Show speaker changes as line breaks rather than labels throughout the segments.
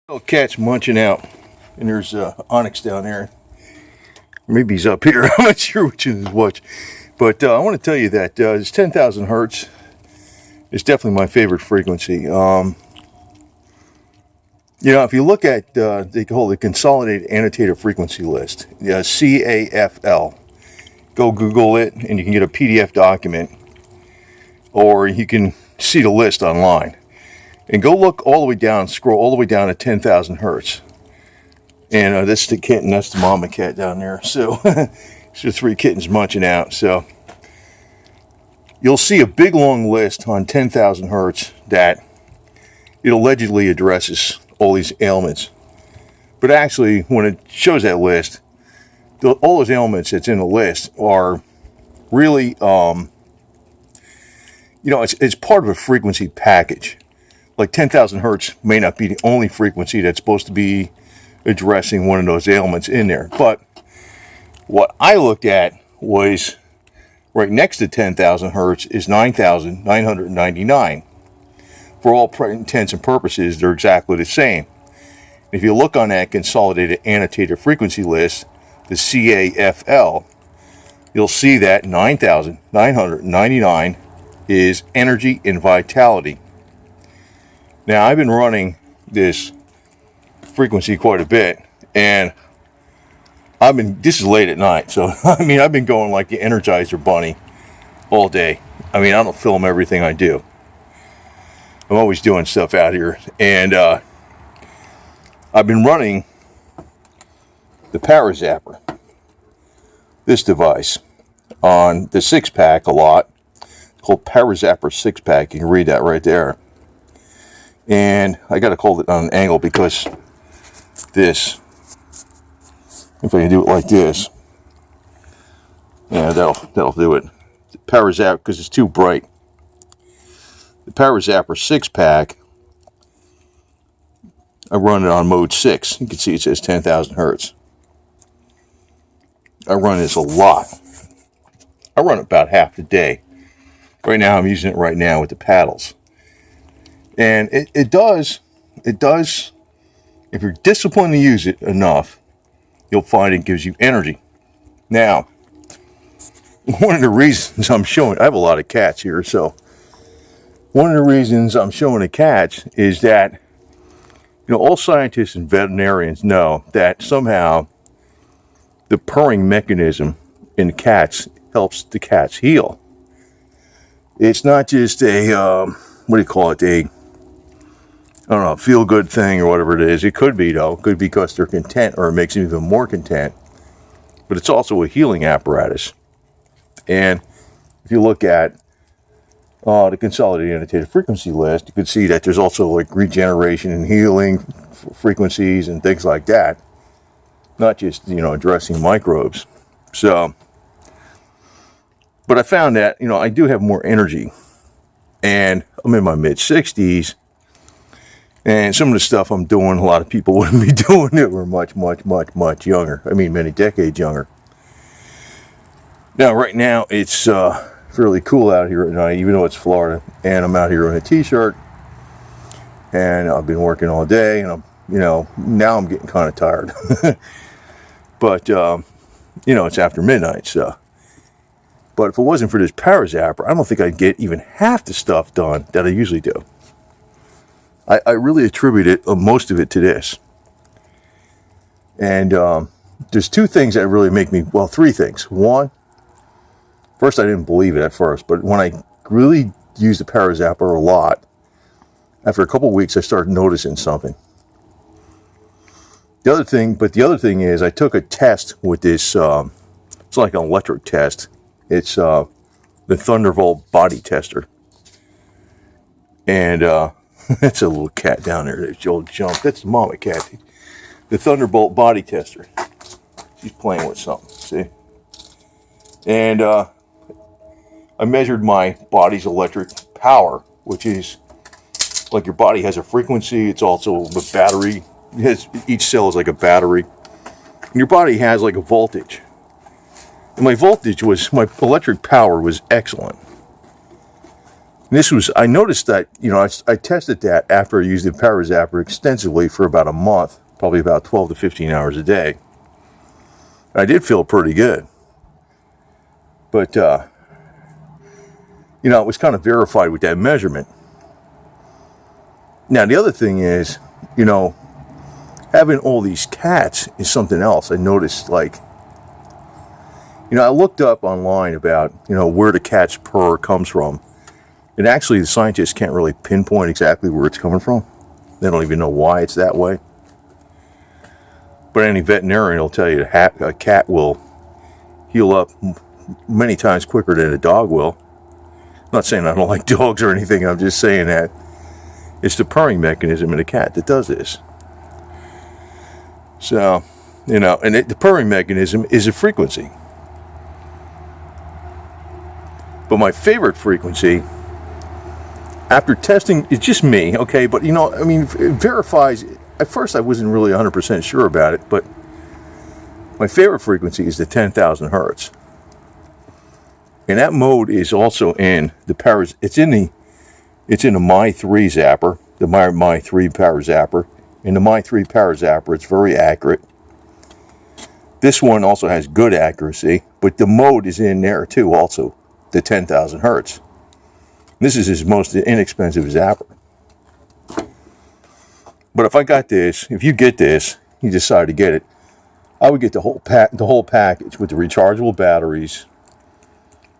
Little cat's munching out, and there's Onyx down there. Maybe he's up here. I'm not sure which is which. But I want to tell you that it's 10,000 hertz. It's definitely my favorite frequency. If you look at they call it the Consolidated Annotated Frequency List, CAFL. Go Google it, and you can get a PDF document, or you can see the list online. And go look all the way down, scroll all the way down to 10,000 hertz. And this is the kitten, that's the mama cat down there. So, it's the three kittens munching out. So, you'll see a big long list on 10,000 hertz that it allegedly addresses all these ailments. But actually, when it shows that list, all those ailments that's in the list are really, it's part of a frequency package. Like 10,000 hertz may not be the only frequency that's supposed to be addressing one of those ailments in there. But what I looked at was right next to 10,000 hertz is 9,999. For all intents and purposes, they're exactly the same. If you look on that Consolidated Annotated Frequency List, the CAFL, you'll see that 9,999 is energy and vitality. Now, I've been running this frequency quite a bit, and this is late at night, so, I've been going like the Energizer Bunny all day. I don't film everything I do. I'm always doing stuff out here, and I've been running the ParaZapper, this device, on the 6-pack a lot. It's called ParaZapper 6-pack. You can read that right there. And I got to hold it on an angle because this, if I can do it like this, yeah, that'll do it. The ParaZapper, because it's too bright. The ParaZapper 6-pack, I run it on mode 6. You can see it says 10,000 hertz. I run this a lot. I run it about half the day. Right now, I'm using it right now with the paddles. And it does, if you're disciplined to use it enough, you'll find it gives you energy. Now, one of the reasons I'm showing, I have a lot of cats here, so one of the reasons I'm showing the cats is that, all scientists and veterinarians know that somehow the purring mechanism in cats helps the cats heal. It's not just a, feel-good thing or whatever it is. It could be, though. It could be because they're content, or it makes them even more content. But it's also a healing apparatus. And if you look at the Consolidated Annotated Frequency List, you can see that there's also like regeneration and healing frequencies and things like that. Not just, addressing microbes. So, but I found that, I do have more energy. And I'm in my mid-60s. And some of the stuff I'm doing, a lot of people wouldn't be doing it. We're much, much, much, much younger. Many decades younger. Now, right now, it's fairly cool out here at night, even though it's Florida. And I'm out here in a t-shirt. And I've been working all day. And now I'm getting kind of tired. But, it's after midnight, so. But if it wasn't for this ParaZapper, I don't think I'd get even half the stuff done that I usually do. I really attribute it, most of it, to this. And there's two things that really make me, three things. One, first I didn't believe it at first, but when I really used the ParaZapper a lot, after a couple of weeks I started noticing something. The other thing is I took a test with this, it's like an electric test. It's the Thunderbolt body tester. And that's a little cat down there. There's old Jump. That's the mama cat. The Thunderbolt body tester. She's playing with something, see? And I measured my body's electric power, which is like your body has a frequency. It's also a battery. Each cell is like a battery. And your body has like a voltage. And my electric power was excellent. I noticed that, I tested that after I used the ParaZapper extensively for about a month, probably about 12 to 15 hours a day. I did feel pretty good. But, it was kind of verified with that measurement. Now, the other thing is, having all these cats is something else. I noticed, I looked up online about, where the cat's purr comes from. And actually, the scientists can't really pinpoint exactly where it's coming from. They don't even know why it's that way. But any veterinarian will tell you a cat will heal up many times quicker than a dog will. I'm not saying I don't like dogs or anything. I'm just saying that it's the purring mechanism in a cat that does this. So, the purring mechanism is a frequency. But my favorite frequency, after testing, it's just me, okay? But, it verifies. At first, I wasn't really 100% sure about it, but my favorite frequency is the 10,000 hertz. And that mode is also in the it's in the My 3 zapper, the My 3 ParaZapper. In the My 3 ParaZapper, it's very accurate. This one also has good accuracy, but the mode is in there too also, the 10,000 hertz. This is his most inexpensive zapper. But if you get this, you decide to get it, I would get the whole package with the rechargeable batteries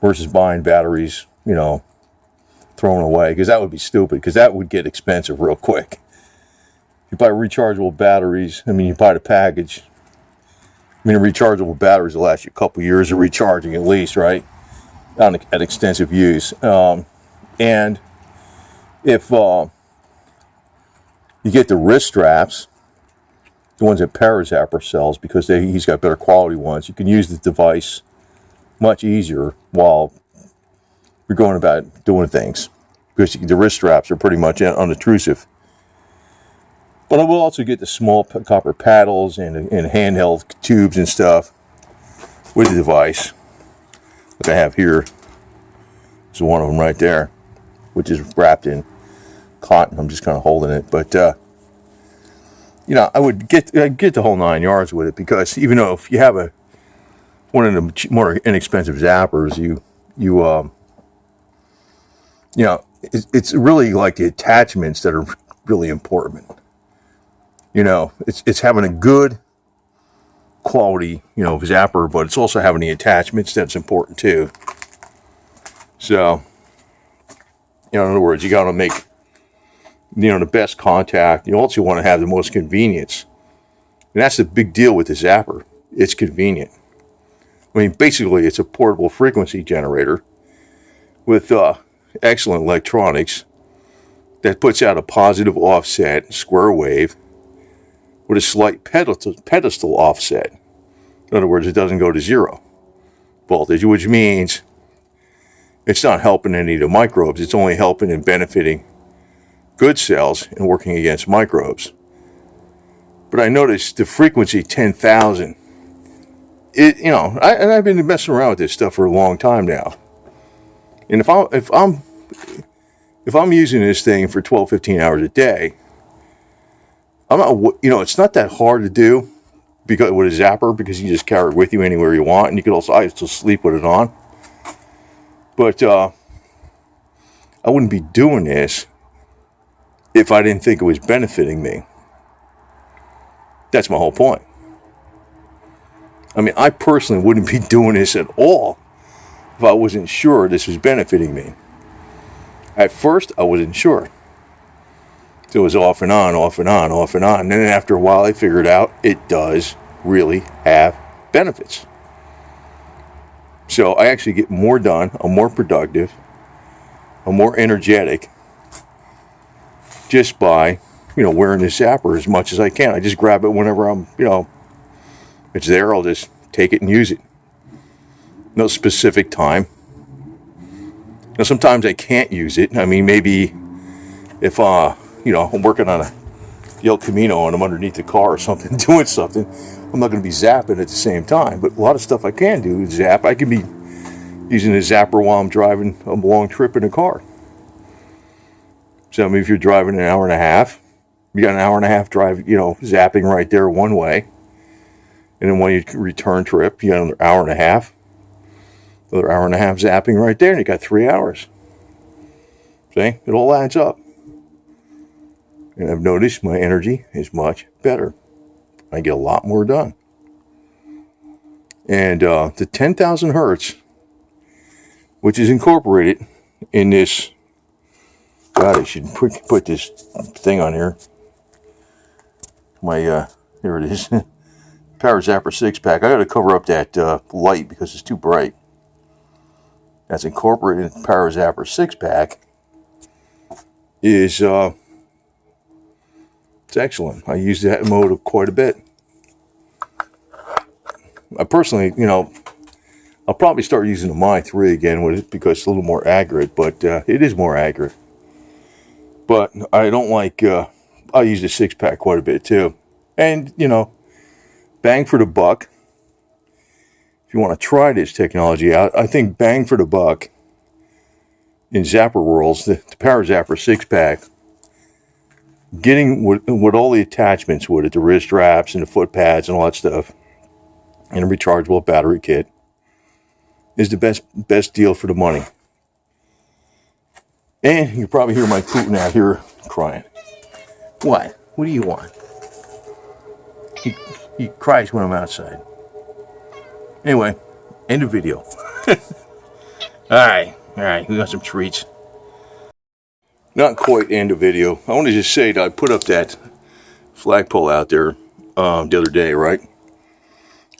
versus buying batteries, thrown away, because that would be stupid, because that would get expensive real quick. If you buy rechargeable batteries, you buy the package. The rechargeable batteries will last you a couple years of recharging at least, right? At extensive use. And if you get the wrist straps, the ones that ParaZapper sells, because he's got better quality ones, you can use the device much easier while you're going about doing things, because the wrist straps are pretty much unobtrusive. But I will also get the small copper paddles and handheld tubes and stuff with the device, like I have here. There's one of them right there, which is wrapped in cotton. I'm just kind of holding it, but I would get the whole 9 yards with it, because even though if you have one of the more inexpensive zappers, it's really like the attachments that are really important. It's having a good quality, zapper, but it's also having the attachments that's important too. So, in other words, you got to make, the best contact. You also want to have the most convenience. And that's the big deal with the zapper. It's convenient. Basically, it's a portable frequency generator with excellent electronics that puts out a positive offset square wave with a slight pedestal offset. In other words, it doesn't go to zero voltage, which means it's not helping any of the microbes. It's only helping and benefiting good cells and working against microbes. But I noticed the frequency 10,000. I've been messing around with this stuff for a long time now. And if I'm using this thing for 12, 15 hours a day, I'm not, it's not that hard to do because with a zapper, because you just carry it with you anywhere you want, and you can also, I still sleep with it on. But I wouldn't be doing this if I didn't think it was benefiting me. That's my whole point. I personally wouldn't be doing this at all if I wasn't sure this was benefiting me. At first, I wasn't sure. So it was off and on, off and on, off and on. And then after a while, I figured out it does really have benefits. So I actually get more done. I'm more productive. I'm more energetic just by, wearing this zapper as much as I can. I just grab it whenever I'm, it's there. I'll just take it and use it. No specific time. Now, sometimes I can't use it. Maybe if, I'm working on the El Camino and I'm underneath the car or something, doing something, I'm not going to be zapping at the same time. But a lot of stuff I can do is zap. I can be using a zapper while I'm driving a long trip in a car. So I mean, if you're driving an hour and a half, you got an hour and a half drive, zapping right there one way. And then when you return trip, you got another hour and a half. Another hour and a half zapping right there, and you got 3 hours. See? It all adds up. And I've noticed my energy is much better. I get a lot more done. And the 10,000 hertz, which is incorporated in this, God, I should put this thing on here. Here it is. ParaZapper 6-pack. I got to cover up that light because it's too bright. That's incorporated in ParaZapper 6-pack. It's excellent. I use that mode quite a bit. I personally, I'll probably start using the My 3 again with it because it's a little more accurate, but it is more accurate. But I don't like, I use the 6-pack quite a bit too. And, bang for the buck. If you want to try this technology out, I think bang for the buck in Zapper worlds, the ParaZapper 6-pack, getting with all the attachments with it, the wrist straps and the foot pads and all that stuff, and a rechargeable battery kit, is the best deal for the money. And you probably hear my Putin out here crying. What? What do you want? He cries when I'm outside. Anyway, end of video. Alright, we got some treats. Not quite end of video. I want to just say that I put up that flagpole out there the other day, right?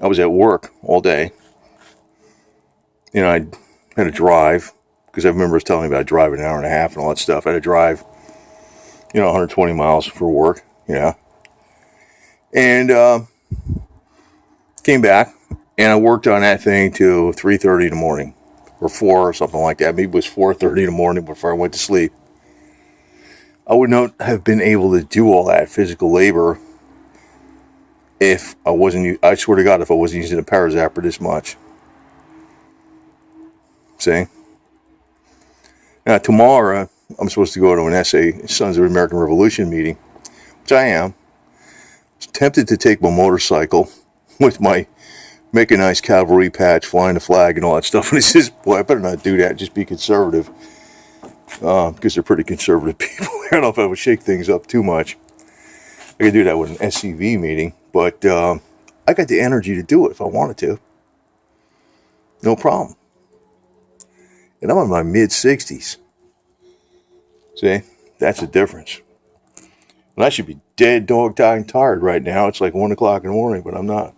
I was at work all day. I had to drive, because I remember telling me about driving an hour and a half and all that stuff. I had to drive, 120 miles for work, And came back, and I worked on that thing till 3:30 in the morning, or 4 or something like that. Maybe it was 4:30 in the morning before I went to sleep. I would not have been able to do all that physical labor if I wasn't, I swear to God, if I wasn't using a ParaZapper this much. See? Now, tomorrow, I'm supposed to go to an Sons of the American Revolution meeting, which I am. I was tempted to take my motorcycle with my mechanized cavalry patch, flying the flag and all that stuff. And it says, boy, I better not do that, just be conservative. Because they're pretty conservative people. I don't know if I would shake things up too much. I could do that with an SCV meeting, but I got the energy to do it if I wanted to. No problem. And I'm in my mid-60s. See? That's the difference. And I should be dead, dog-tired, tired right now. It's like 1 o'clock in the morning, but I'm not.